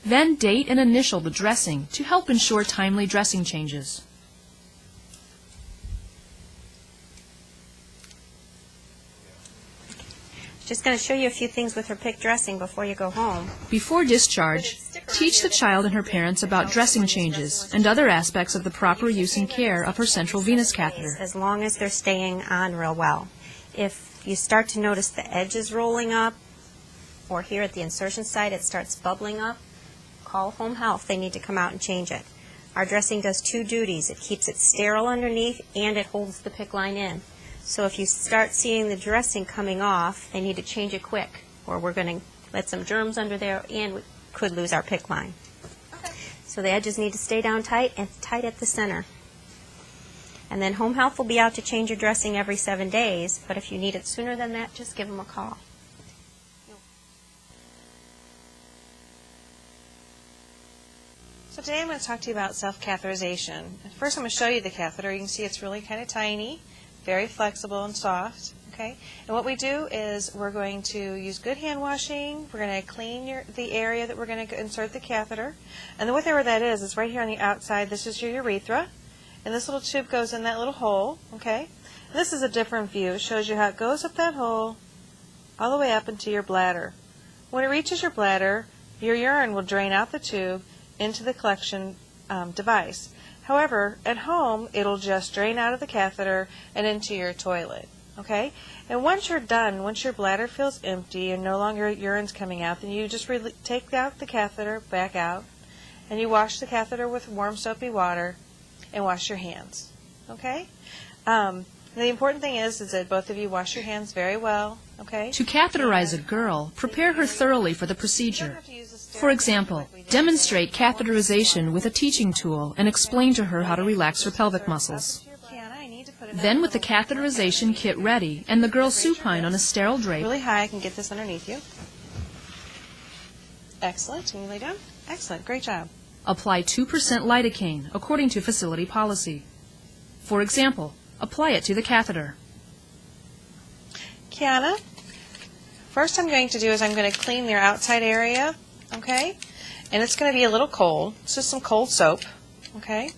Then date and initial the dressing to help ensure timely dressing changes. Just going to show you a few things with her PICC dressing before you go home. Before discharge, teach the child and her parents about dressing changes and other aspects of the proper use and care of her central venous catheter. As long as they're staying on real well. If you start to notice the edges rolling up, or here at the insertion site it starts bubbling up, call home health. They need to come out and change it. Our dressing does two duties. It keeps it sterile underneath and it holds the PICC line in. So if you start seeing the dressing coming off, they need to change it quick, or we're going to let some germs under there and we could lose our PICC line. Okay. So the edges need to stay down tight and tight at the center. And then home health will be out to change your dressing every 7 days, but if you need it sooner than that, just give them a call. So today I'm going to talk to you about self-catheterization. First I'm going to show you the catheter. You can see it's really kind of tiny, very flexible and soft. Okay? And what we do is we're going to use good hand washing. We're going to clean the area that we're going to insert the catheter. And whatever that is right here on the outside. This is your urethra. And this little tube goes in that little hole. Okay? And this is a different view. It shows you how it goes up that hole all the way up into your bladder. When it reaches your bladder, your urine will drain out the tube into the collection device. However, at home, it'll just drain out of the catheter and into your toilet. Okay? And once you're done, once your bladder feels empty and no longer urine's coming out, then you just take out the catheter back out, and you wash the catheter with warm soapy water and wash your hands. Okay? The important thing is that both of you wash your hands very well. Okay? To catheterize a girl, prepare her thoroughly for the procedure. For example, demonstrate catheterization with a teaching tool and explain to her how to relax her pelvic muscles. Then with the catheterization kit ready and the girl supine on a sterile drape, really high, I can get this underneath you. Excellent. Can you lay down? Excellent. Great job. apply 2% lidocaine according to facility policy. For example, apply it to the catheter. Kiana, first I'm going to do is I'm going to clean your outside area, okay? And it's going to be a little cold. It's just some cold soap, okay?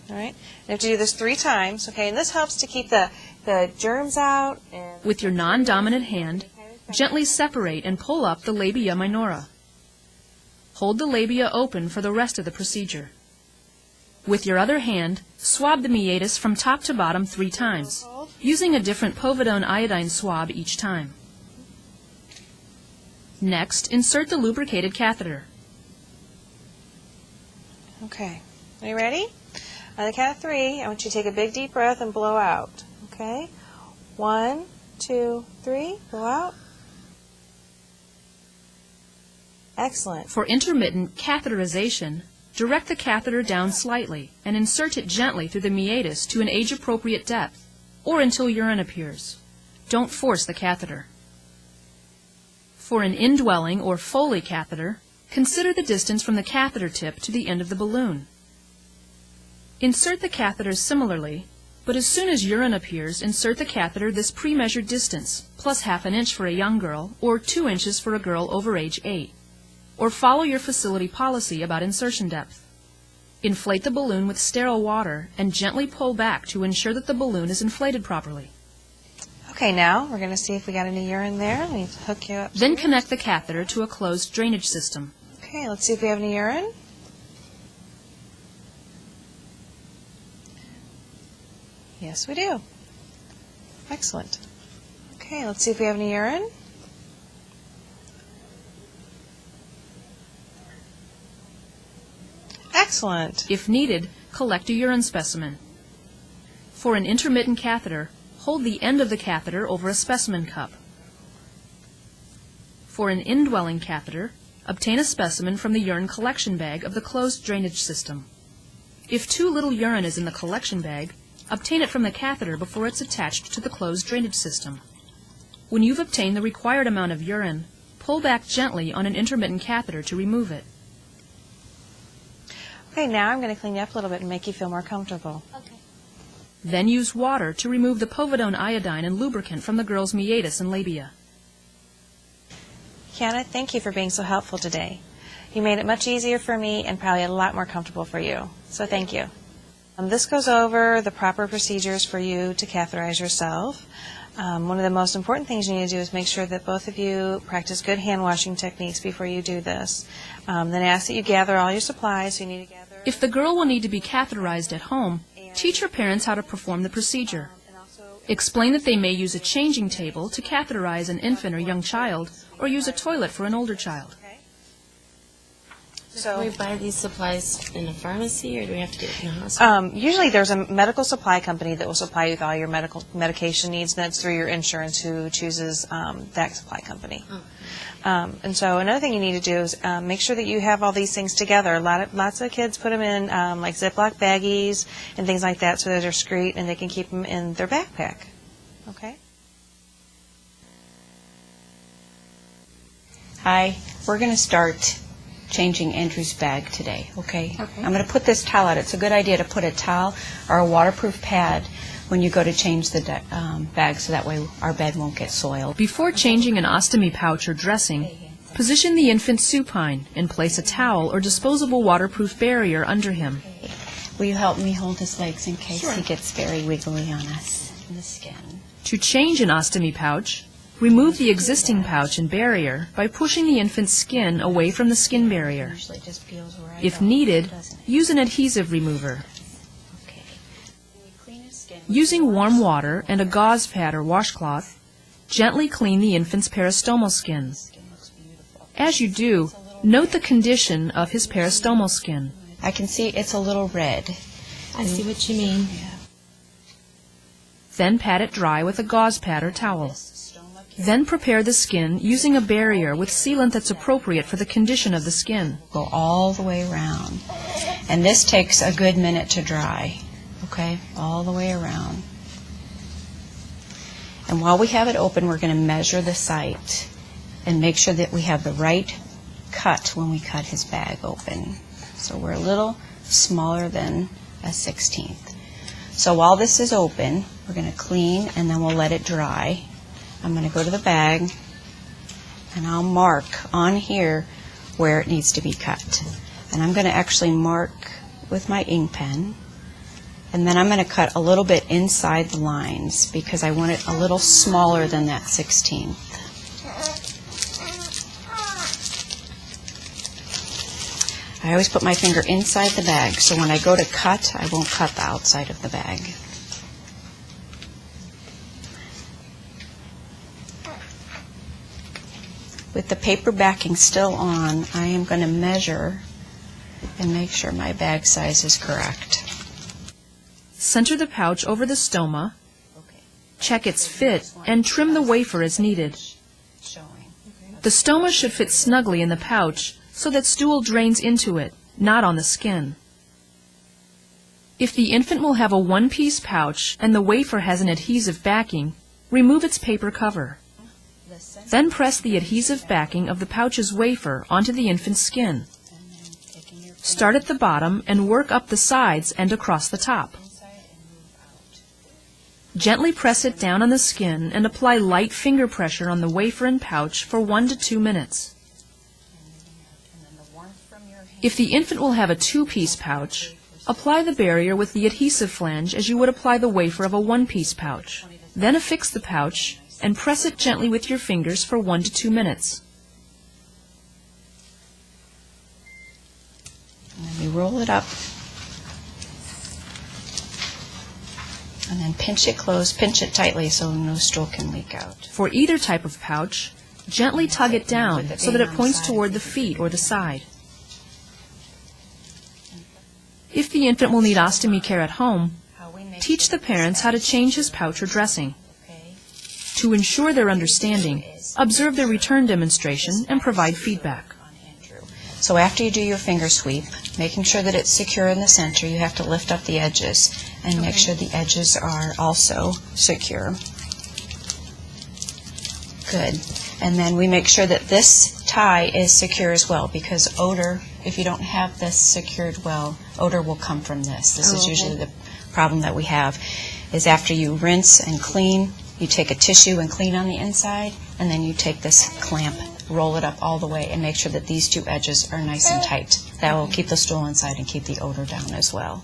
All right. You have to do this 3 times, okay? And this helps to keep the germs out. And with your non-dominant hand, gently separate and pull up the labia minora. Hold the labia open for the rest of the procedure. With your other hand, swab the meatus from top to bottom 3 times, using a different povidone iodine swab each time. Next, insert the lubricated catheter. Okay. Are you ready? On the count of 3, I want you to take a big deep breath and blow out. Okay? 1, 2, 3. Blow out. Excellent. For intermittent catheterization, direct the catheter down slightly and insert it gently through the meatus to an age-appropriate depth, or until urine appears. Don't force the catheter. For an indwelling or Foley catheter, consider the distance from the catheter tip to the end of the balloon. Insert the catheter similarly, but as soon as urine appears, insert the catheter this pre-measured distance, plus ½ an inch for a young girl, or 2 inches for a girl over age 8. Or follow your facility policy about insertion depth. Inflate the balloon with sterile water and gently pull back to ensure that the balloon is inflated properly. Okay, now we're going to see if we got any urine there. Let me hook you up. Then connect the catheter to a closed drainage system. Okay, let's see if we have any urine. Yes, we do. Excellent. Okay, let's see if we have any urine. Excellent. If needed, collect a urine specimen. For an intermittent catheter, hold the end of the catheter over a specimen cup. For an indwelling catheter, obtain a specimen from the urine collection bag of the closed drainage system. If too little urine is in the collection bag, obtain it from the catheter before it's attached to the closed drainage system. When you've obtained the required amount of urine, pull back gently on an intermittent catheter to remove it. Okay, now I'm going to clean you up a little bit and make you feel more comfortable. Okay. Then use water to remove the povidone iodine and lubricant from the girl's meatus and labia. Kiana, thank you for being so helpful today. You made it much easier for me and probably a lot more comfortable for you. So thank you. This goes over the proper procedures for you to catheterize yourself. One of the most important things you need to do is make sure that both of you practice good hand washing techniques before you do this. Then ask that you gather all your supplies. So you need to gather. If the girl will need to be catheterized at home, teach her parents how to perform the procedure. Explain that they may use a changing table to catheterize an infant or young child, or use a toilet for an older child. So, do we buy these supplies in a pharmacy, or do we have to get it in the hospital? Usually there's a medical supply company that will supply you with all your medication needs, and that's through your insurance who chooses that supply company. And so another thing you need to do is make sure that you have all these things together. Lots of kids put them in like Ziploc baggies and things like that so that they're discreet and they can keep them in their backpack. Okay? Hi, we're going to start changing Andrew's bag today, okay? I'm going to put this towel out. It's a good idea to put a towel or a waterproof pad when you go to change the bag so that way our bed won't get soiled. Before changing an ostomy pouch or dressing, position the infant supine and place a towel or disposable waterproof barrier under him. Will you help me hold his legs in case he gets very wiggly on us in the skin? To change an ostomy pouch, remove the existing pouch and barrier by pushing the infant's skin away from the skin barrier. If needed, use an adhesive remover. Using warm water and a gauze pad or washcloth, gently clean the infant's peristomal skin. As you do, note the condition of his peristomal skin. I can see it's a little red. I see what you mean. Then pat it dry with a gauze pad or towel. Then prepare the skin using a barrier with sealant that's appropriate for the condition of the skin. Go all the way around. And this takes a good minute to dry. Okay, all the way around. And while we have it open, we're going to measure the site and make sure that we have the right cut when we cut his bag open. So we're a little smaller than a 16th. So while this is open, we're going to clean and then we'll let it dry. I'm going to go to the bag and I'll mark on here where it needs to be cut. And I'm going to actually mark with my ink pen. And then I'm going to cut a little bit inside the lines because I want it a little smaller than that 16th. I always put my finger inside the bag so when I go to cut, I won't cut the outside of the bag. With the paper backing still on, I am going to measure and make sure my bag size is correct. Center the pouch over the stoma, check its fit, and trim the wafer as needed. The stoma should fit snugly in the pouch so that stool drains into it, not on the skin. If the infant will have a one-piece pouch and the wafer has an adhesive backing, remove its paper cover. Then press the adhesive backing of the pouch's wafer onto the infant's skin. Start at the bottom and work up the sides and across the top. Gently press it down on the skin and apply light finger pressure on the wafer and pouch for 1 to 2 minutes. If the infant will have a two-piece pouch, apply the barrier with the adhesive flange as you would apply the wafer of a one-piece pouch. Then affix the pouch and press it gently with your fingers for 1 to 2 minutes. And then we roll it up. And then pinch it closed, pinch it tightly so no stool can leak out. For either type of pouch, gently tug it down so that it points toward the feet or the side. If the infant will need ostomy care at home, teach the parents how to change his pouch or dressing. To ensure their understanding, observe their return demonstration and provide feedback. So after you do your finger sweep, making sure that it's secure in the center, you have to lift up the edges and make sure the edges are also secure. Good. And then we make sure that this tie is secure as well because odor, if you don't have this secured well, odor will come from this. This is usually the problem that we have, is after you rinse and clean, you take a tissue and clean on the inside, and then you take this clamp roll it up all the way and make sure that these two edges are nice and tight. That will keep the stool inside and keep the odor down as well.